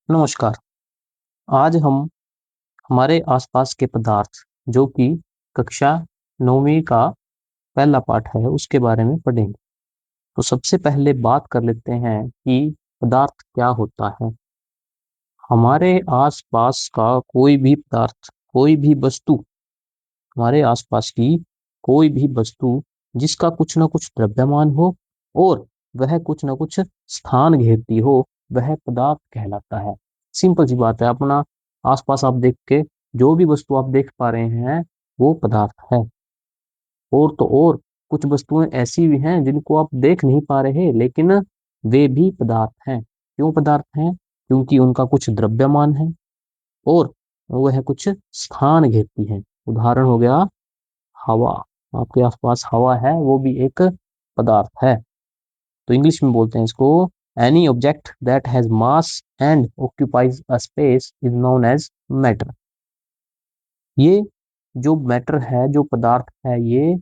नमस्कार। आज हम हमारे आसपास के पदार्थ जो कि कक्षा 9वीं का पहला पाठ है उसके बारे में पढ़ेंगे। तो सबसे पहले बात कर लेते हैं कि पदार्थ क्या होता है। हमारे आसपास का कोई भी पदार्थ, कोई भी वस्तु, हमारे आसपास की कोई भी वस्तु जिसका कुछ ना कुछ द्रव्यमान हो और वह कुछ ना कुछ स्थान घेरती हो, वह पदार्थ कहलाता है। सिंपल सी बात है। अपना आसपास आप देख के जो भी वस्तु आप देख पा रहे हैं वो पदार्थ है। और तो और कुछ वस्तुएं ऐसी भी हैं जिनको आप देख नहीं पा रहे लेकिन वे भी पदार्थ हैं। क्यों पदार्थ हैं? क्योंकि उनका कुछ द्रव्यमान है और वह कुछ स्थान घेरती है। उदाहरण हो गया हवा। आपके आसपास हवा है, वो भी एक पदार्थ है। तो इंग्लिश में बोलते हैं इसको, any object that has mass and occupies a space is known as matter. ये जो मैटर है, जो पदार्थ है, ये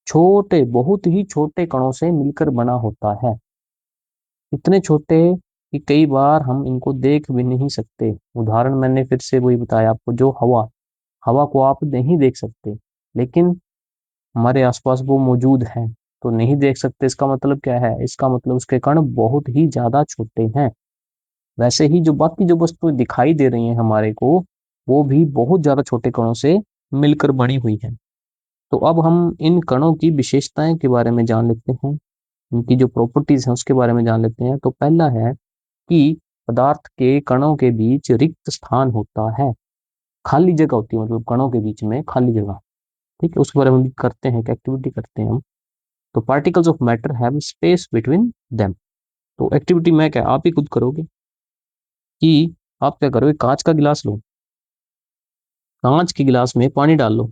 छोटे, बहुत ही छोटे कणों से मिलकर बना होता है। इतने छोटे कि कई बार हम इनको देख भी नहीं सकते। उदाहरण मैंने फिर से वही बताया आपको, जो हवा, हवा को आप नहीं देख सकते लेकिन हमारे आसपास वो मौजूद है। तो नहीं देख सकते इसका मतलब क्या है? इसका मतलब उसके कण बहुत ही ज्यादा छोटे हैं। वैसे ही जो बाकी जो वस्तुएं दिखाई दे रही हैं हमारे को, वो भी बहुत ज्यादा छोटे कणों से मिलकर बनी हुई है। तो अब हम इन कणों की विशेषताएं के बारे में जान लेते हैं, इनकी जो प्रॉपर्टीज हैं उसके बारे में जान लेते हैं। तो पहला है कि पदार्थ के कणों के बीच रिक्त स्थान होता है। खाली जगह होती है, मतलब कणों के बीच में खाली जगह। ठीक है, उसके बारे में भी करते हैं, एक एक्टिविटी करते हैं हम। तो particles of matter have space between them. तो एक्टिविटी मैं क्या, आप ही खुद करोगे कि आप क्या करोगे, कांच का गिलास लो, कांच के गिलास में पानी डाल लो,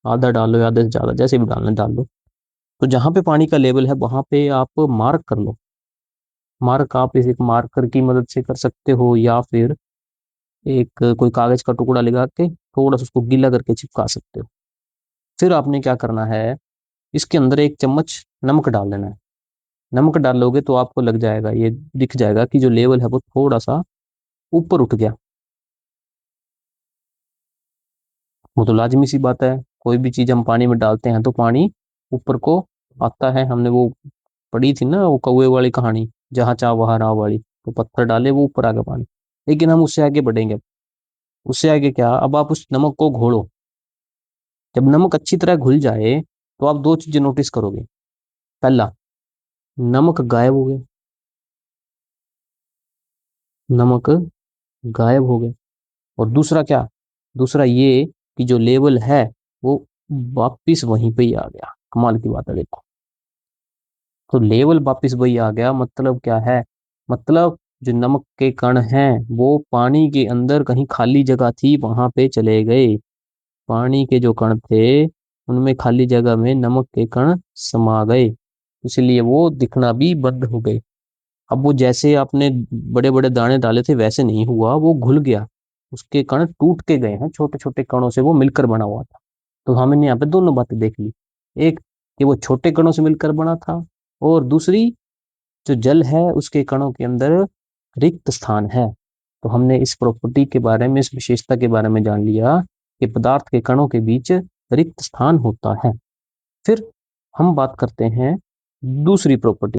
आधा डालो या आधे से ज्यादा, जैसे भी डालना डाल लो। तो जहां पे पानी का लेवल है वहां पे आप मार्क कर लो। मार्क आप इस एक मार्कर की मदद से कर सकते हो या फिर एक कोई कागज का टुकड़ा लगा के थोड़ा सा उसको गीला करके चिपका सकते हो। फिर आपने क्या करना है, इसके अंदर एक चम्मच नमक डाल देना है। नमक डालोगे तो आपको लग जाएगा, ये दिख जाएगा कि जो लेवल है वो थोड़ा सा ऊपर उठ गया। वो तो लाजमी सी बात है, कोई भी चीज हम पानी में डालते हैं तो पानी ऊपर को आता है। हमने वो पढ़ी थी ना, वो कौवे वाली कहानी, जहाँ चाह वहां राह वाली। तो पत्थर डाले वो ऊपर आ गया पानी। लेकिन हम उससे आगे बढ़ेंगे। उससे आगे क्या, अब आप उस नमक को घोलो। जब नमक अच्छी तरह घुल जाए तो आप दो चीजें नोटिस करोगे। पहला, नमक गायब हो गया, नमक गायब हो गया। और दूसरा क्या, दूसरा ये कि जो लेवल है वो वापिस वहीं पे ही आ गया। कमाल की बात है, देखो। तो लेवल वापिस वही आ गया, मतलब क्या है? मतलब जो नमक के कण हैं वो पानी के अंदर कहीं खाली जगह थी वहां पे चले गए। पानी के जो कण थे उनमें खाली जगह में नमक के कण समा गए, इसलिए वो दिखना भी बंद हो गए। अब वो जैसे आपने बड़े बड़े दाने डाले थे वैसे नहीं हुआ, वो घुल गया। उसके कण टूट के गए हैं, छोटे छोटे कणों से वो मिलकर बना हुआ था। तो हमने यहाँ पे दोनों बातें देख ली। एक, कि वो छोटे कणों से मिलकर बना था, और दूसरी, जो जल है उसके कणों के अंदर रिक्त स्थान है। तो हमने इस प्रॉपर्टी के बारे में, इस विशेषता के बारे में जान लिया कि पदार्थ के कणों के बीच रिक्त स्थान होता है। फिर हम बात करते हैं दूसरी प्रॉपर्टी।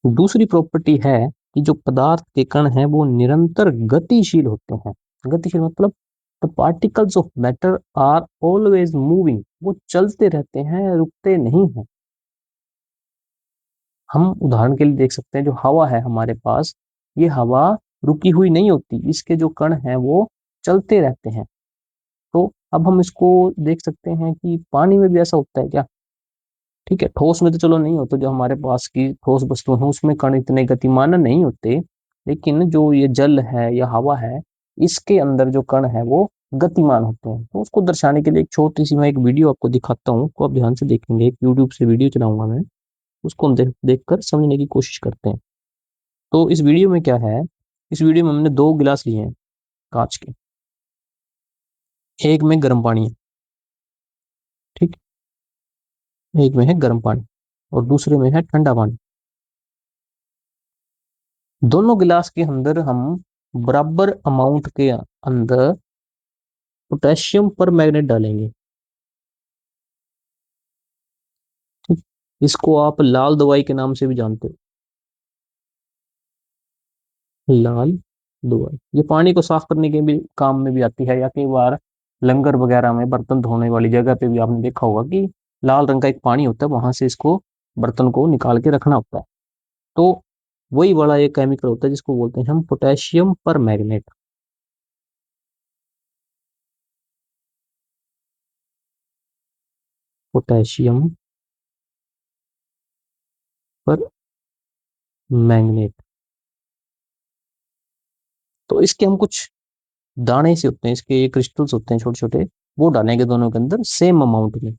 दूसरी प्रॉपर्टी है कि जो पदार्थ के कण हैं वो निरंतर गतिशील होते हैं। गतिशील मतलब the particles of matter are always moving. वो चलते रहते हैं, रुकते नहीं हैं। हम उदाहरण के लिए देख सकते हैं, जो हवा है हमारे पास, ये हवा रुकी हुई नहीं होती, इसके जो कण हैं वो चलते रहते हैं। तो अब हम इसको देख सकते हैं कि पानी में भी ऐसा होता है क्या? ठीक है, ठोस में तो चलो नहीं होता, जो हमारे पास की ठोस वस्तु है उसमें कण इतने गतिमान नहीं होते। लेकिन जो ये जल है या हवा है, इसके अंदर जो कण है वो गतिमान होते हैं। तो उसको दर्शाने के लिए एक छोटी सी मैं एक वीडियो आपको दिखाता हूँ, को आप ध्यान से देखेंगे। एक यूट्यूब से वीडियो चलाऊंगा मैं, उसको हम देख कर समझने की कोशिश करते हैं। तो इस वीडियो में क्या है, इस वीडियो में हमने दो गिलास लिए हैं कांच के। एक में गर्म पानी है, ठीक, एक में है गर्म पानी और दूसरे में है ठंडा पानी। दोनों गिलास के अंदर हम बराबर अमाउंट के अंदर पोटेशियम पर मैग्नेट डालेंगे। ठीक, इसको आप लाल दवाई के नाम से भी जानते हो, लाल दवाई। ये पानी को साफ करने के भी काम में भी आती है, या कई बार लंगर वगैरह में बर्तन धोने वाली जगह पे भी आपने देखा होगा कि लाल रंग का एक पानी होता है, वहां से इसको बर्तन को निकाल के रखना होता है। तो वही वाला एक केमिकल होता है जिसको बोलते हैं हम पोटेशियम पर मैग्नेट। पोटेशियम पर मैग्नेट। तो इसके हम कुछ दाने से होते हैं, इसके क्रिस्टल्स होते हैं छोटे छोटे, वो डालेंगे दोनों के अंदर सेम अमाउंट में,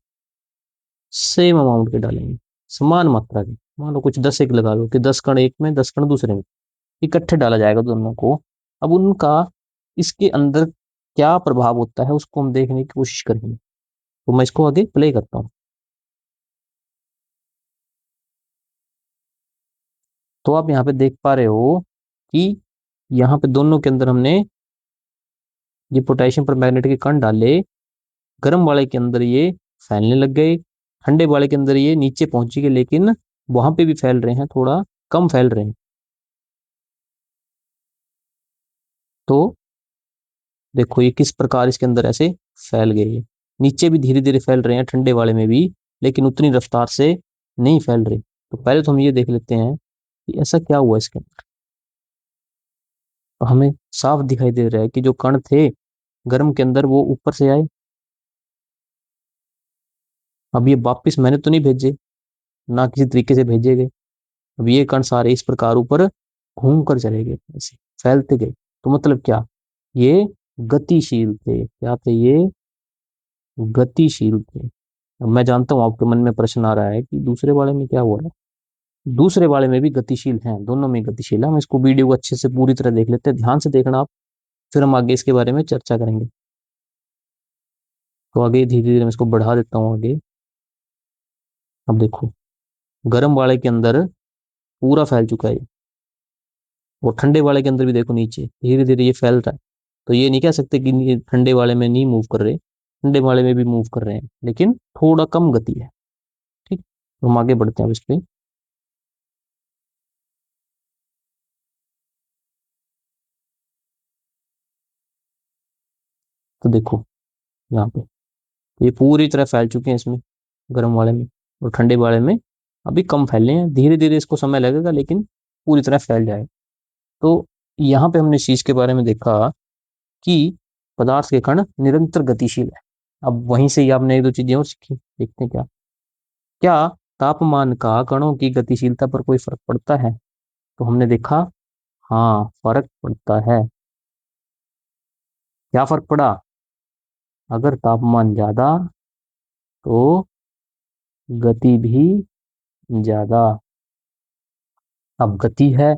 सेम अमाउंट के डालेंगे, समान मात्रा के। मान लो कुछ 10 एक लगा लो कि 10 कण एक में 10 कण दूसरे में, इकट्ठे डाला जाएगा दोनों को। अब उनका इसके अंदर क्या प्रभाव होता है उसको हम देखने की कोशिश करेंगे। तो मैं इसको आगे प्ले करता हूँ। तो आप यहाँ पे देख पा रहे हो कि यहाँ पे दोनों के अंदर हमने ये पोटेशियम पर मैग्नेट के कण डाले, गर्म वाले के अंदर ये फैलने लग गए, ठंडे वाले के अंदर ये नीचे पहुंच गए, लेकिन वहां पे भी फैल रहे हैं, थोड़ा कम फैल रहे हैं। तो देखो ये किस प्रकार इसके अंदर ऐसे फैल गए, नीचे भी धीरे धीरे फैल रहे हैं ठंडे वाले में भी, लेकिन उतनी रफ्तार से नहीं फैल रहे। तो पहले तो हम ये देख लेते हैं कि ऐसा क्या हुआ इसके अंदर। तो हमें साफ दिखाई दे रहा है कि जो कण थे गर्म के अंदर वो ऊपर से आए। अब ये वापिस मैंने तो नहीं भेजे, ना किसी तरीके से भेजे गए। अब ये कण सारे इस प्रकार ऊपर घूम कर चले गए, ऐसे फैलते गए। तो मतलब क्या, ये गतिशील थे। क्या थे ये, गतिशील थे। अब मैं जानता हूं आपके मन में प्रश्न आ रहा है कि दूसरे वाले में क्या हुआ है। दूसरे वाले में भी गतिशील हैं, दोनों में गतिशील है। हम इसको वीडियो को अच्छे से पूरी तरह देख लेते हैं, ध्यान से देखना आप, फिर हम आगे इसके बारे में चर्चा करेंगे। तो आगे धीरे धीरे मैं इसको बढ़ा देता हूँ आगे। अब देखो गर्म वाले के अंदर पूरा फैल चुका है, और ठंडे वाले के अंदर भी देखो नीचे धीरे धीरे ये फैल रहा है। तो ये नहीं कह सकते कि ये ठंडे वाले में नहीं मूव कर रहे, ठंडे वाले में भी मूव कर रहे हैं, लेकिन थोड़ा कम गति है। ठीक, तो हम आगे बढ़ते हैं अब इस पे। तो देखो यहाँ पे ये पूरी तरह फैल चुके हैं इसमें, गर्म वाले में, और ठंडे वाले में अभी कम फैले हैं। धीरे धीरे इसको समय लगेगा, लेकिन पूरी तरह फैल जाएगा। तो यहाँ पे हमने इस चीज के बारे में देखा कि पदार्थ के कण निरंतर गतिशील है। अब वहीं से ही आपने एक दो चीजें और सीखी, देखते हैं क्या। क्या तापमान का कणों की गतिशीलता पर कोई फर्क पड़ता है? तो हमने देखा हाँ फर्क पड़ता है। क्या फर्क पड़ा, अगर तापमान ज्यादा तो गति भी ज्यादा। अब गति है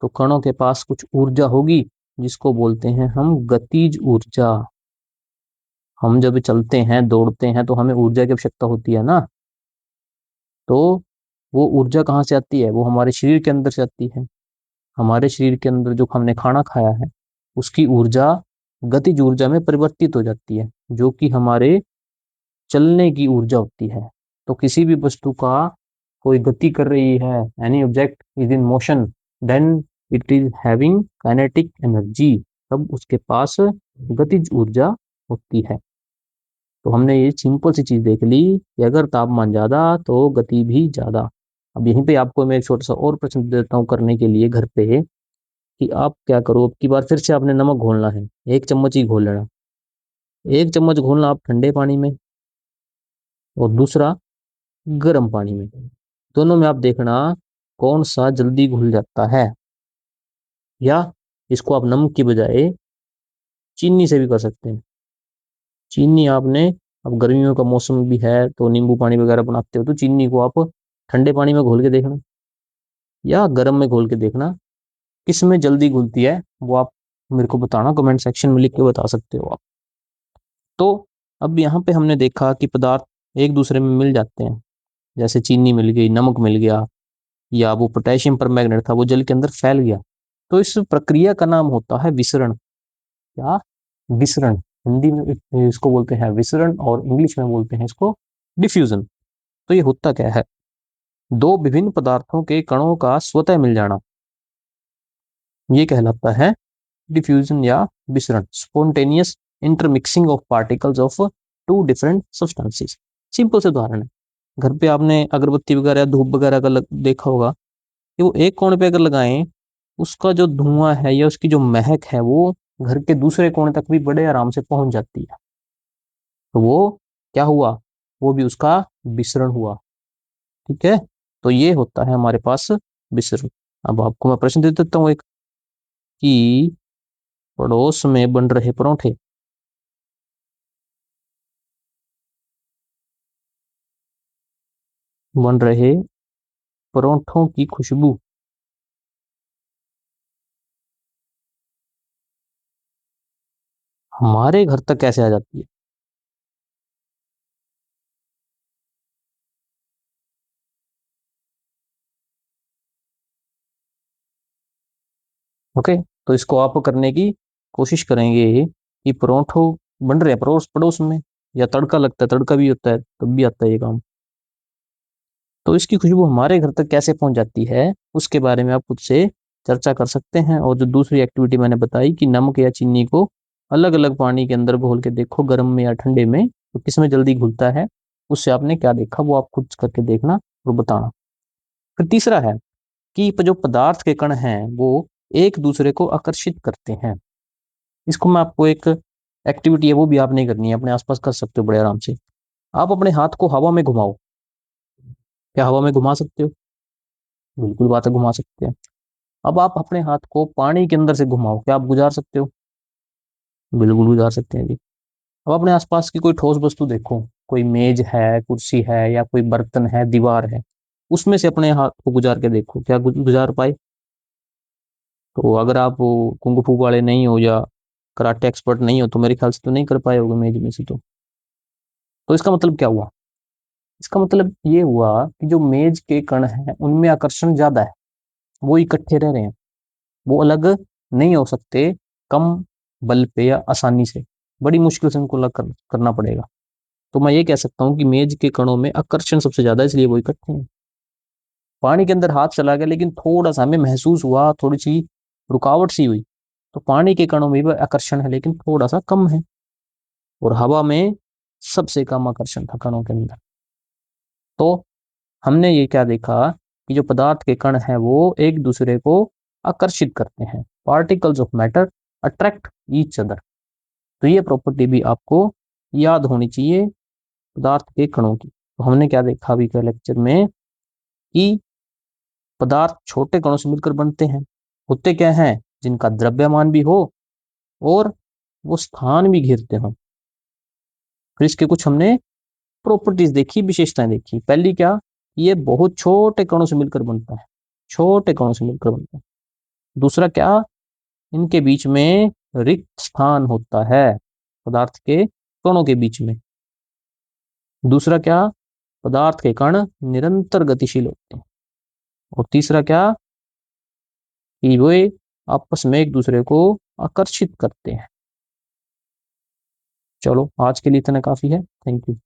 तो कणों के पास कुछ ऊर्जा होगी, जिसको बोलते हैं हम गतिज ऊर्जा। हम जब चलते हैं दौड़ते हैं तो हमें ऊर्जा की आवश्यकता होती है ना। तो वो ऊर्जा कहाँ से आती है, वो हमारे शरीर के अंदर से आती है। हमारे शरीर के अंदर जो हमने खाना खाया है उसकी ऊर्जा गतिज ऊर्जा में परिवर्तित हो जाती है, जो कि हमारे चलने की ऊर्जा होती है। तो किसी भी वस्तु का कोई गति कर रही है, any object is in motion, then it is having kinetic energy, तब उसके पास गतिज ऊर्जा होती है। तो हमने ये सिंपल सी चीज देख ली कि अगर तापमान ज्यादा तो गति भी ज्यादा। अब यहीं पे आपको मैं एक छोटा सा और प्रश्न दे देता हूँ करने के लिए घर पे, कि आप क्या करो, अब की बार फिर से आपने नमक घोलना है, एक चम्मच ही घोल लेना। एक चम्मच घोलना आप ठंडे पानी में, और दूसरा गर्म पानी में। दोनों में आप देखना कौन सा जल्दी घुल जाता है। या इसको आप नमक की बजाय चीनी से भी कर सकते हैं। चीनी आपने, अब गर्मियों का मौसम भी है तो नींबू पानी वगैरह बनाते हो, तो चीनी को आप ठंडे पानी में घोल के देखना या गर्म में घोल के देखना, किस में जल्दी घुलती है वो आप मेरे को बताना, कमेंट सेक्शन में लिख के बता सकते हो आप। तो अब यहाँ पे हमने देखा कि पदार्थ एक दूसरे में मिल जाते हैं, जैसे चीनी मिल गई, नमक मिल गया, या वो पोटेशियम पर मैग्नेट था वो जल के अंदर फैल गया। तो इस प्रक्रिया का नाम होता है विसरण। क्या? विसरण। हिंदी में इसको बोलते हैं विसरण और इंग्लिश में बोलते हैं इसको डिफ्यूजन। तो ये होता क्या है? दो विभिन्न पदार्थों के कणों का स्वतः मिल जाना, ये कहलाता है डिफ्यूजन या विसरण। Spontaneous intermixing of particles of two different substances. Simple से उदाहरण है, घर पे आपने अगरबत्ती वगैरह या धूप वगैरह का देखा होगा कि वो एक कोने पे अगर लगाएं, उसका जो धुआं है या उसकी जो महक है वो घर के दूसरे कोने तक भी बड़े आराम से पहुंच जाती है। तो वो क्या हुआ? वो भी उसका विसरण हुआ। ठीक है, तो ये होता है हमारे पास विसरण। अब आपको मैं प्रश्न दे देता हूँ एक, कि पड़ोस में बन रहे परोठे, बन रहे परोठों की खुशबू हमारे घर तक कैसे आ जाती है? ओके, तो इसको आप करने की कोशिश करेंगे कि परोठों बन रहे हैं पड़ोस पड़ोस में, या तड़का लगता है, तड़का भी होता है तब भी आता है ये काम। तो इसकी खुशबू हमारे घर तक कैसे पहुंच जाती है, उसके बारे में आप खुद से चर्चा कर सकते हैं। और जो दूसरी एक्टिविटी मैंने बताई कि नमक या चीनी को अलग अलग पानी के अंदर घोल के देखो, गर्म में या ठंडे में, तो किसमें जल्दी घुलता है, उससे आपने क्या देखा वो आप खुद करके देखना और बताना। फिर तीसरा है कि जो पदार्थ के कण हैं वो एक दूसरे को आकर्षित करते हैं। इसको मैं आपको एक एक्टिविटी है वो भी आपने करनी है, अपने आसपास कर सकते हो बड़े आराम से। आप अपने हाथ को हवा में घुमाओ। क्या हवा में घुमा सकते हो? बिल्कुल बात है, घुमा सकते हैं। अब आप अपने हाथ को पानी के अंदर से घुमाओ, क्या आप गुजार सकते हो? बिल्कुल गुजार सकते हैं जी। अब अपने आसपास की कोई ठोस वस्तु देखो, कोई मेज है, कुर्सी है, या कोई बर्तन है, दीवार है, उसमें से अपने हाथ को गुजार के देखो, क्या गुजार पाए? तो अगर आप कुंग फू वाले नहीं हो या कराटे एक्सपर्ट नहीं हो तो मेरे ख्याल से तो नहीं कर पाए होगे मेज में से। तो इसका मतलब क्या हुआ? इसका मतलब ये हुआ कि जो मेज के कण हैं उनमें आकर्षण ज्यादा है, वो इकट्ठे रह रहे हैं, वो अलग नहीं हो सकते कम बल पे या आसानी से, बड़ी मुश्किल से उनको अलग करना पड़ेगा। तो मैं ये कह सकता हूँ कि मेज के कणों में आकर्षण सबसे ज्यादा है, इसलिए वो इकट्ठे हैं। पानी के अंदर हाथ चला गया लेकिन थोड़ा सा हमें महसूस हुआ, थोड़ी सी रुकावट सी हुई, तो पानी के कणों में भी आकर्षण है लेकिन थोड़ा सा कम है। और हवा में सबसे कम आकर्षण था कणों के अंदर। तो हमने ये क्या देखा कि जो पदार्थ के कण हैं वो एक दूसरे को आकर्षित करते हैं। Particles of matter attract each other. तो ये प्रॉपर्टी भी आपको याद होनी चाहिए पदार्थ के कणों की। तो हमने क्या देखा अभी के लेक्चर में कि पदार्थ छोटे कणों से मिलकर बनते हैं, होते क्या हैं, जिनका द्रव्यमान भी हो और वो स्थान भी घेरते हो। फिर इसके कुछ हमने प्रॉपर्टीज देखी, विशेषताएं देखी। पहली क्या, ये बहुत छोटे कणों से मिलकर बनता है, छोटे कणों से मिलकर बनता है। दूसरा क्या, इनके बीच में रिक्त स्थान होता है, पदार्थ के कणों के बीच में। दूसरा क्या, पदार्थ के कण निरंतर गतिशील होते हैं। और तीसरा क्या, कि वे आपस में एक दूसरे को आकर्षित करते हैं। चलो आज के लिए इतना काफी है, थैंक यू।